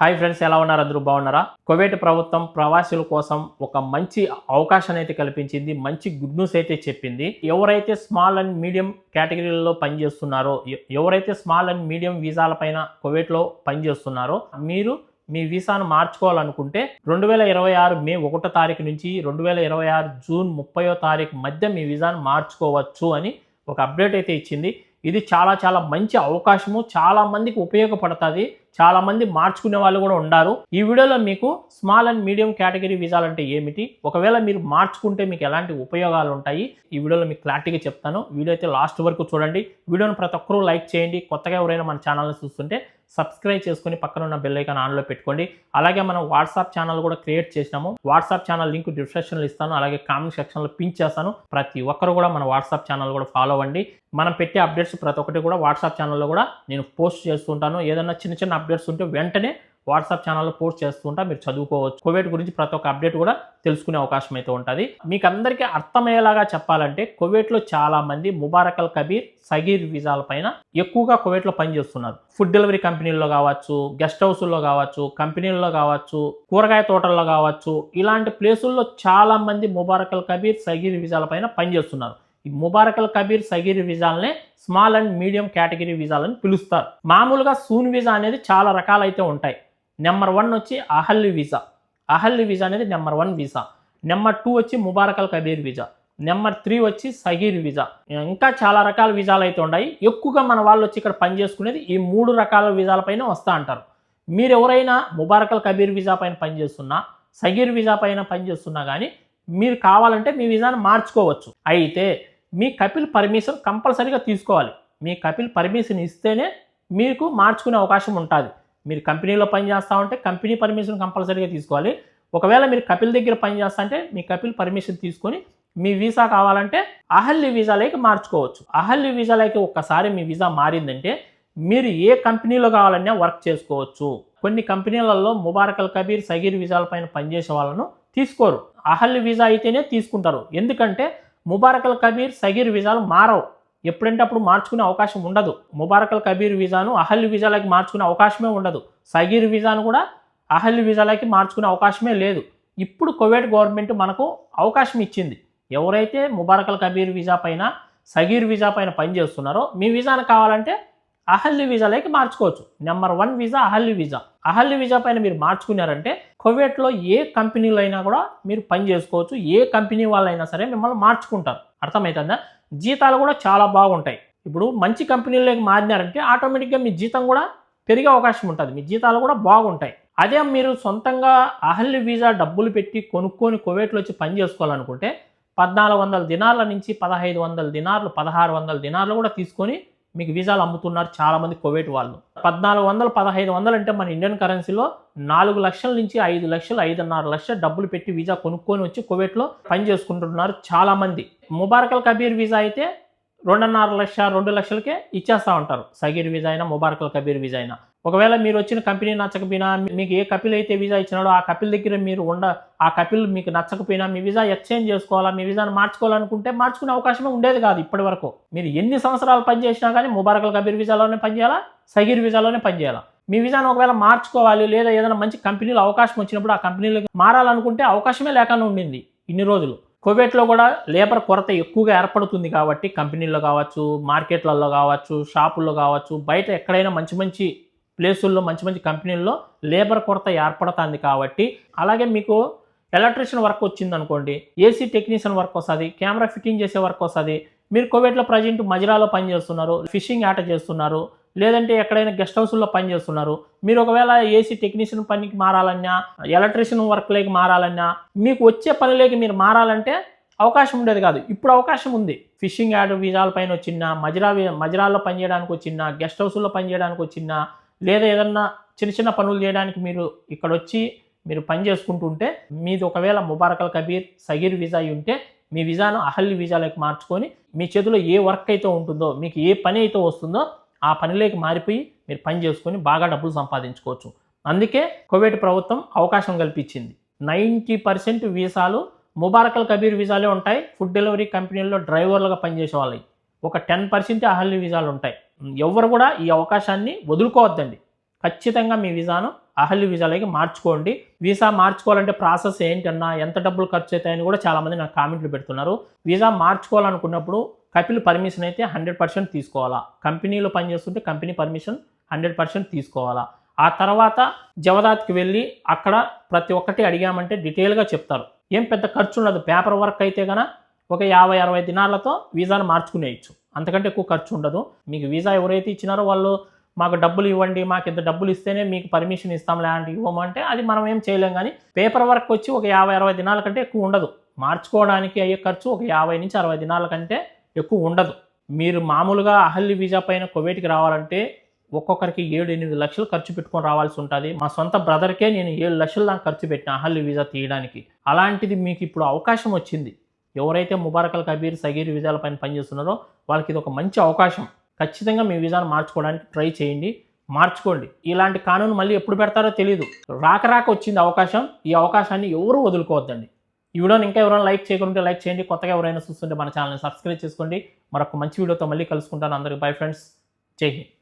Hi friends, ఎలా ఉన్నారు? అందరూ బాగున్నారా? కువైట్ ప్రభుత్వం ప్రవాసీల కోసం ఒక మంచి అవకాశాన్ని అయితే కల్పించింది. మంచి గుడ్ న్యూస్ అయితే చెప్పింది. ఎవరైతే స్మాల్ అండ్ మీడియం కేటగిరీలలో పనిచేస్తున్నారో, ఎవరైతే స్మాల్ అండ్ మీడియం వీసాల పైన కువైట్లో పనిచేస్తున్నారో, మీరు మీ వీసాను మార్చుకోవాలనుకుంటే 2026 మే 1 తారీఖు నుంచి 2026 జూన్ 30 తారీఖు మధ్య మీ వీసాను మార్చుకోవచ్చు అని ఒక అప్డేట్ అయితే ఇచ్చింది. ఇది చాలా మంచి అవకాశము, చాలా మందికి ఉపయోగపడుతుంది. చాలా మంది మార్చుకునే వాళ్ళు కూడా ఉన్నారు. ఈ వీడియోలో మీకు స్మాల్ అండ్ మీడియం కేటగిరీ వీసాలు అంటే ఏమిటి, ఒకవేళ మీరు మార్చుకుంటే మీకు ఎలాంటి ఉపయోగాలు ఉంటాయి, ఈ వీడియోలో మీకు క్లారిటీగా చెప్తాను. వీడియో అయితే లాస్ట్ వరకు చూడండి. వీడియోని ప్రతి ఒక్కరూ లైక్ చేయండి. కొత్తగా ఎవరైనా మన ఛానల్ని చూస్తుంటే సబ్స్క్రైబ్ చేసుకుని పక్కన ఉన్న బెల్ ఐకాన్ ఆన్లో పెట్టుకోండి. అలాగే మనం వాట్సాప్ ఛానల్ కూడా క్రియేట్ చేసినాము. వాట్సాప్ ఛానల్ లింక్ డిస్క్రిప్షన్లో ఇస్తాను, అలాగే కామెంట్ సెక్షన్లో పిన్ చేస్తాను. ప్రతి ఒక్కరు కూడా మన వాట్సాప్ ఛానల్ కూడా ఫాలో అవ్వండి. మనం పెట్టే అప్డేట్స్ ప్రతి ఒక్కటి కూడా వాట్సాప్ ఛానల్లో కూడా నేను పోస్ట్ చేస్తుంటాను. ఏదైనా చిన్న అప్డేట్స్ ఉంటే వెంటనే వాట్సాప్ ఛానల్లో పోస్ట్ చేస్తుంటా, మీరు చదువుకోవచ్చు. కువైట్ గురించి ప్రతి ఒక్క అప్డేట్ కూడా తెలుసుకునే అవకాశం అయితే ఉంటుంది. మీకు అందరికీ అర్థమయ్యేలాగా చెప్పాలంటే, కువైట్లో చాలా మంది ముబారక్ అల్ కబీర్, సగీర్ వీసాల పైన ఎక్కువగా కువైట్లో పనిచేస్తున్నారు. ఫుడ్ డెలివరీ కంపెనీల్లో కావచ్చు, గెస్ట్ హౌస్ల్లో కావచ్చు, కంపెనీల్లో కావచ్చు, కూరగాయ తోటల్లో కావచ్చు, ఇలాంటి ప్లేసుల్లో చాలా మంది ముబారక్ అల్ కబీర్, సగీర్ వీసాల పైన పనిచేస్తున్నారు. ఈ ముబారక్ అల్ కబీర్, సగీర్ వీసాలనే స్మాల్ అండ్ మీడియం కేటగిరీ వీసాలని పిలుస్తారు. మామూలుగా సూన్ వీసా అనేది చాలా రకాలైతే ఉంటాయి. నెంబర్ 1 వచ్చి అహల్లీ వీసా. అహల్లీ వీసా అనేది నెంబర్ 1 వీసా. నెంబర్ 2 వచ్చి Mubarak Al Kabir visa. Number 3 వచ్చి సగీర్ వీసా. ఇంకా చాలా రకాల వీసాలు అయితే ఉన్నాయి. ఎక్కువగా మన వాళ్ళు వచ్చి ఇక్కడ పనిచేసుకునేది ఈ 3 రకాల వీసాలపైన వస్తూ అంటారు. మీరు ఎవరైనా ముబారక్ అల్ కబీర్ వీసా పైన పనిచేస్తున్నా, సగీర్ వీసా పైన పనిచేస్తున్నా కానీ మీరు కావాలంటే మీ వీసాను మార్చుకోవచ్చు. అయితే మీ కపిల్ పర్మిషన్ కంపల్సరీగా తీసుకోవాలి. మీ కపిల్ పర్మిషన్ ఇస్తేనే మీకు మార్చుకునే అవకాశం ఉంటుంది. మీరు కంపెనీలో పనిచేస్తూ ఉంటే కంపెనీ పర్మిషన్ కంపల్సరీగా తీసుకోవాలి. ఒకవేళ మీరు కపిల్ దగ్గర పనిచేస్తా అంటే మీ కపిల్ పర్మిషన్ తీసుకొని మీ వీసా కావాలంటే అహల్లీ వీసాలోకి మార్చుకోవచ్చు. అహల్లీ వీసాలోకి ఒక్కసారి మీ వీసా మారిందంటే మీరు ఏ కంపెనీలో కావాలన్నా వర్క్ చేసుకోవచ్చు. కొన్ని కంపెనీలలో ముబారక్ అల్ కబీర్, సగీర్ వీసాల పైన పనిచేసే వాళ్ళను తీసుకోరు. అహల్లీ వీసా అయితేనే తీసుకుంటారు. ఎందుకంటే ముబారక్ అల్ కబీర్, సగీర్ వీసాలు మారవు. ఎప్పుడంటే అప్పుడు మార్చుకునే అవకాశం ఉండదు. ముబారక్ అల్ కబీర్ వీసాను అహల్లీ వీసాలకి మార్చుకునే అవకాశమే ఉండదు. సగీర్ వీసాను కూడా అహల్లీ వీసాలకి మార్చుకునే అవకాశమే లేదు. ఇప్పుడు కువైట్ గవర్నమెంట్ మనకు అవకాశం ఇచ్చింది. ఎవరైతే ముబారక్ అల్ కబీర్ వీసా పైన, సగీర్ వీసా పైన పనిచేస్తున్నారో మీ వీసాను కావాలంటే అహల్లీ వీసాలోకి మార్చుకోవచ్చు. నెంబర్ 1 వీసా అహల్లీ వీసా. అహల్లీ వీసా పైన మీరు మార్చుకున్నారంటే కువైట్లో ఏ కంపెనీలో అయినా కూడా మీరు పని చేసుకోవచ్చు. ఏ కంపెనీ వాళ్ళైనా సరే మిమ్మల్ని మార్చుకుంటారు. అర్థమవుతుందా? జీతాలు కూడా చాలా బాగుంటాయి. ఇప్పుడు మంచి కంపెనీలోకి మారినారంటే ఆటోమేటిక్గా మీ జీతం కూడా పెరిగే అవకాశం ఉంటుంది. మీ జీతాలు కూడా బాగుంటాయి. అదే మీరు సొంతంగా అహల్లీ వీసా డబ్బులు పెట్టి కొనుక్కొని కువైట్లో వచ్చి పని చేసుకోవాలనుకుంటే 1400 దినార్ల నుంచి 1500 దినార్లు, 1600 దినార్లు కూడా తీసుకొని మీకు వీసాలు అమ్ముతున్నారు చాలామంది కువైట్ వాళ్ళు. 1400, 1500 అంటే మన ఇండియన్ కరెన్సీలో 4 లక్షల నుంచి 5 లక్షలు, 5.5 లక్షలు డబ్బులు పెట్టి వీసా కొనుక్కొని వచ్చి కువైట్లో పని చేసుకుంటున్నారు చాలామంది. ముబారక్ అల్ కబీర్ వీసా అయితే 2.5 లక్ష, 2 లక్షలకే ఇచ్చేస్తూ ఉంటారు. సగీర్ వీసా అయినా, ముబారక్ అల్ కబీర్ వీసా అయినా. ఒకవేళ మీరు వచ్చిన కంపెనీ నచ్చకపోయినా, మీకు ఏ కపిల్ అయితే వీసా ఇచ్చినాడో ఆ కపిల్ దగ్గర మీరు ఆ కపిల్ మీకు నచ్చకపోయినా మీ వీసా ఎక్స్చేంజ్ చేసుకోవాలా, మీ వీసాను మార్చుకోవాలనుకుంటే మార్చుకునే అవకాశమే ఉండేది కాదు ఇప్పటి వరకు. మీరు ఎన్ని సంవత్సరాలు పనిచేసినా కానీ ముబారక్ అల్ కబీర్ వీసాలోనే పనిచేయాలా, సగీర్ వీసాలోనే పనిచేయాలా. మీ వీసాను ఒకవేళ మార్చుకోవాలి లేదా ఏదైనా మంచి కంపెనీలో అవకాశం వచ్చినప్పుడు ఆ కంపెనీలోకి మారాలనుకుంటే అవకాశమే లేకుండా ఉండింది ఇన్ని రోజులు. కువైట్లో కూడా లేబర్ కొరత ఎక్కువగా ఏర్పడుతుంది కాబట్టి కంపెనీల్లో కావచ్చు, మార్కెట్లలో కావచ్చు, షాపుల్లో కావచ్చు, బయట ఎక్కడైనా మంచి ప్లేసుల్లో, మంచి కంపెనీల్లో లేబర్ కొరత ఏర్పడుతుంది కాబట్టి, అలాగే మీకు ఎలక్ట్రీషియన్ వర్క్ వచ్చింది అనుకోండి, ఏసీ టెక్నీషియన్ వర్క్ వస్తుంది, కెమెరా ఫిట్టింగ్ చేసే వర్క్ వస్తుంది. మీరు కువైట్లో ప్రజెంట్ మజిరాలో పనిచేస్తున్నారు, ఫిషింగ్ ఆట చేస్తున్నారు, లేదంటే ఎక్కడైనా గెస్ట్ హౌస్లో పనిచేస్తున్నారు. మీరు ఒకవేళ ఏసీ టెక్నీషియన్ పనికి మారాలన్నా, ఎలక్ట్రీషియన్ వర్క్లోకి మారాలన్నా, మీకు వచ్చే పనిలోకి మీరు మారాలంటే అవకాశం ఉండేది కాదు. ఇప్పుడు అవకాశం ఉంది. ఫిషింగ్ యాడ్ వీసాల పైన వచ్చినా, మజిరాల్లో పనిచేయడానికి వచ్చినా, గెస్ట్ హౌస్లో పనిచేయడానికి వచ్చినా, లేదా ఏదన్నా చిన్న పనులు చేయడానికి మీరు ఇక్కడ వచ్చి మీరు పని చేసుకుంటుంటే, మీది ఒకవేళ Mubarak Al Kabir, Sagheer visa అయి ఉంటే మీ వీసాను అహల్లీ వీసాలోకి మార్చుకొని మీ చేతిలో ఏ వర్క్ అయితే ఉంటుందో, మీకు ఏ పని అయితే వస్తుందో ఆ పనిలోకి మారిపోయి మీరు పని చేసుకొని బాగా డబ్బులు సంపాదించుకోవచ్చు. అందుకే కువైట్ ప్రభుత్వం అవకాశం కల్పించింది. 90% వీసాలు ముబారక్ అల్ కబీర్ వీసాలే ఉంటాయి. ఫుడ్ డెలివరీ కంపెనీల్లో డ్రైవర్లుగా పనిచేసే వాళ్ళవి ఒక 10% అహల్లీ వీసాలు ఉంటాయి. ఎవరు కూడా ఈ అవకాశాన్ని వదులుకోవద్దండి. ఖచ్చితంగా మీ వీసాను అహల్య వీసాలోకి మార్చుకోండి. వీసా మార్చుకోవాలంటే ప్రాసెస్ ఏంటన్నా, ఎంత డబ్బులు ఖర్చు అవుతాయని కూడా చాలామంది నాకు కామెంట్లు పెడుతున్నారు. వీసా మార్చుకోవాలనుకున్నప్పుడు కపిల్ పర్మిషన్ అయితే 100% తీసుకోవాలా. కంపెనీలో పనిచేస్తుంటే కంపెనీ పర్మిషన్ 100% తీసుకోవాలా. ఆ తర్వాత జవదాత్కి వెళ్ళి అక్కడ ప్రతి ఒక్కటి అడిగామంటే డీటెయిల్గా చెప్తారు. ఏం పెద్ద ఖర్చు ఉండదు. పేపర్ వర్క్ అయితే కనుక ఒక 50-60 దినాలతో వీసాను మార్చుకునేయచ్చు. అంతకంటే ఎక్కువ ఖర్చు ఉండదు. మీకు వీసా ఎవరైతే ఇచ్చినారో వాళ్ళు మాకు డబ్బులు ఇవ్వండి, మాకు ఇంత డబ్బులు ఇస్తేనే మీకు పర్మిషన్ ఇస్తాం, లాంటి ఇవ్వమంటే అది మనం ఏం చేయలేం. కానీ పేపర్ వర్క్ వచ్చి ఒక 50-60 దినాల కంటే ఎక్కువ ఉండదు. మార్చుకోవడానికి అయ్యే ఖర్చు ఒక 50-60 దినాల కంటే ఎక్కువ ఉండదు. మీరు మామూలుగా అహల్య వీసా పైన కువైట్కి రావాలంటే ఒక్కొక్కరికి 7-8 లక్షలు ఖర్చు పెట్టుకొని రావాల్సి ఉంటుంది. మా సొంత బ్రదర్కే నేను 7 లక్షలు దాకా ఖర్చు పెట్టిన అహల్య వీసా తీయడానికి. అలాంటిది మీకు ఇప్పుడు అవకాశం వచ్చింది. ఎవరైతే ముబారక్ అల్ కబీర్, సగీర్ వీసాల పైన పనిచేస్తున్నారో వాళ్ళకి ఇది ఒక మంచి అవకాశం. ఖచ్చితంగా మీ వీసాను మార్చుకోవడానికి ట్రై చేయండి, మార్చుకోండి. ఇలాంటి కానూను మళ్ళీ ఎప్పుడు పెడతారో తెలియదు. రాక వచ్చింది అవకాశం. ఈ అవకాశాన్ని ఎవరు వదులుకోవద్దండి. ఈ వీడియోని ఇంకా ఎవరైనా లైక్ చేయకుంటే లైక్ చేయండి. కొత్తగా ఎవరైనా చూస్తుంటే మన ఛానల్ని సబ్స్క్రైబ్ చేసుకోండి. మరొక మంచి వీడియోతో మళ్ళీ కలుసుకుంటాను. అందరికీ బై ఫ్రెండ్స్. జై హింద్.